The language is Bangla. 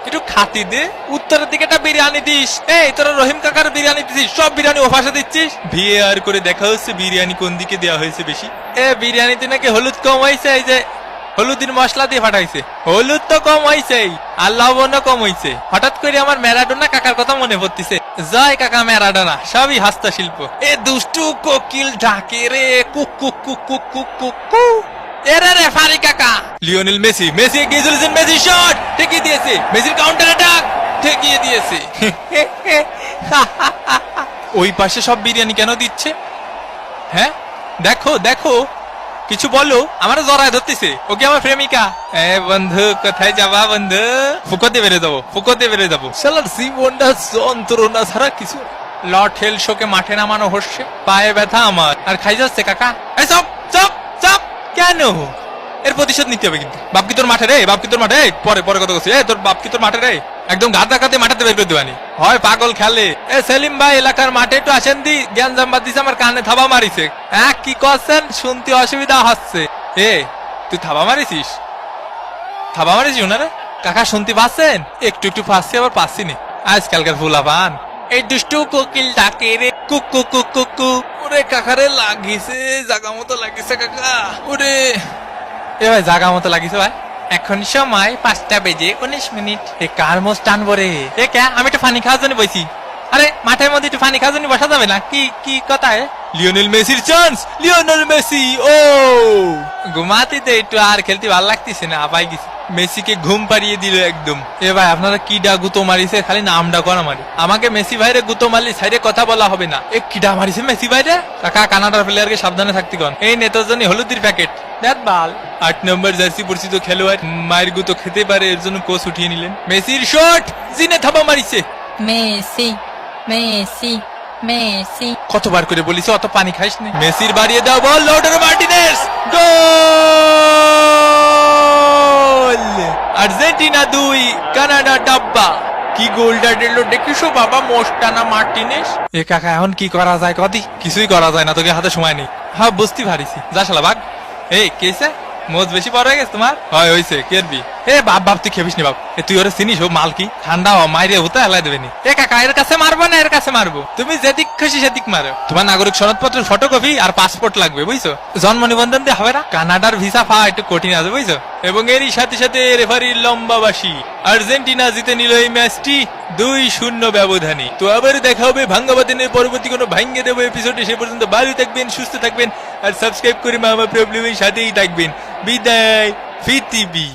একটু খাতি দে। উত্তরের দিকে একটা বিরিয়ানি দিস। এই তোরা রহিম কাকার বিরিয়ানি দিছিস, সব বিরিয়ানি ওপাশে দিচ্ছিস। ভিএআর করে দেখা হচ্ছে বিরিয়ানি কোন দিকে দেওয়া হয়েছে বেশি। বিরিয়ানিতে নাকি হলুদ কম হয়েছে, এই যে হলুদের মশলা দিয়ে ফাটাইছে। হলুদ তো কম হয়েছে আর লবণও কম হয়েছে। হঠাৎ করে আমার ম্যারাডোনা কাকার কথা মনে পড়তেছে। জয় কাকা ম্যারাডোনা, সবই হস্তশিল্প। দুষ্টু কোকিল ডাকে রে cook cook cook cook cook cook cook. এরে রেফারি কাকা লিওনেল মেসি, মেসি এগিয়ে চলেছেন, মেসি শট ঠেকিয়ে দিয়েছে, মেসির কাউন্টার অ্যাটাক ঠেকিয়ে দিয়েছে। ওই পাশে সব বিরিয়ানি কেন দিচ্ছে? হ্যাঁ দেখো দেখো, কিছু বলো। আমারও জড়ায় ধরতেছে। ওকে আমার প্রেমিকা। বন্ধু কোথায় যাবা বন্ধু? ফুকোতে বেড়ে যাবো, ফুকোতে বেড়ে যাবো। শালার জীবনটা যন্ত্রণা ছাড়া কিছু। লর্ড হেল শোকে মাঠে নামানো হচ্ছে, পায়ে ব্যথা আমার আর খাই যাচ্ছে কাকা। Chop chop chop. কেন? এর প্রতিশোধ নিতে হবে কিন্তু। বাপ কি তোর মাঠে রে? বাপ কি তোর মাঠে? পরে পরে কথা বলছি। তোর বাপ কি তোর মাঠে রে? একদম গাদা কাতে মাঠাতে বের করে দেবানি হয়, পাগল খেলে। সেলিম ভাই এলাকার মাঠে একটু আসেন দি। জ্ঞান জাম্বাদ দিছে, আমার কানে থাবা মারিছে। কি করছেন? শুনতে অসুবিধা হচ্ছে। তুই থাবা মারিছিস? থাবা মারিছিস ওনারে? কাকা শুনতে পাচ্ছেন? একটু একটু পাচ্ছি, আবার পাচ্ছি না। আজকালকার ফুলা পান। এই দুষ্টু কোকিল ডাকে রে cook cook cook cook cook. ওরে কাকারে লাগিছে, জাগা মতো লাগিছে কাকা। ওরে ভাই জাগা মতো লাগিছে ভাই। এখন সময় 5:19। কার মোষ টানবো রে? কে? আমি একটু পানি খাওয়ার জন্য বসি। আরে মাঠের মধ্যে একটু পানি খাওয়ার জন্য বসা যাবে না? কি কি কথা? লিওনেল মেসির চান্স, লিওনেল মেসি। ঘুমাতে তো একটু আর খেলতে ভালো লাগতেছে না, আপাই গেছি। মেসিকে ঘুম পাড়িয়ে দিল একদম। ভাই আপনারা কিডা গুতো মারিছে? খালি নামটা করা মারি। আমাকে মেসি ভাইরে গুতো মারলি সাইডে কথা বলা হবে না। কিডা মারিছে মেসি ভাইরে? কাকা কানাডার প্লেয়ারকে সাবধানে থাকতে কন। নেতার জন্য হলুদের প্যাকেট দেখ বাল। 8 নম্বর জার্সি পরিচিত খেলোয়াড় মায়ের গুতো খেতে পারে, এর জন্য কোচ উঠিয়ে নিলেন। মেসির শট, জিনে থাবা মারিছে। Messi Messi Messi. কতবার করে বলিস অত পানি খাইস না। মেসির বাড়িয়ে দাও বল, লাউটারো মার্টিনেজ। গোল! আর্জেন্টিনা 2, কানাডা ডাব্বা। কি গোলটা দিল দেখিসো বাবা, মোস্টানা মার্টিনেজ। কাকা এখন কি করা যায় কদি? কিছুই করা যায় না, তোকে হাতে সময় নেই। হ্যাঁ বুঝতে পারিছি। যা শালা ভাগ। কেছে মোজ বেশি পড়ে গেছে তোমার? হয় হইছে কেরবি। বাপ বাপ তুই খেবিস নি বাপ। তুই ওরে চিনিস? ও মাল কি ঠান্ডা মাইরে হতে হেলাই দেবে নি। কাকা এর কাছে মারবো না, এর কাছে মারবো। তুমি যেদিক খুশি সেদিক মারো। তোমার নাগরিক সনদপত্রের ফটোকপি আর পাসপোর্ট লাগবে, বুঝছো? জন্ম নিবন্ধন দিয়ে হবে না। কানাডার ভিসা পাওয়া একটু কঠিন আছে, বুঝছো? এবং এরই সাথে সাথে রেফারির লম্বাবাসী। আর্জেন্টিনা জিতে নিল এই ম্যাচটি 2-0 ব্যবধানে। তো আবার দেখা হবে ভাঙ্গাবাদিনের পরবর্তী কোনো ভাঙ্গে দেবো এপিসোডে। সে পর্যন্ত ভালো থাকবেন, সুস্থ থাকবেন আর সাবস্ক্রাইব করে মামা প্রবলেমের সাথেই থাকবেন। বিদায় পৃথিবী।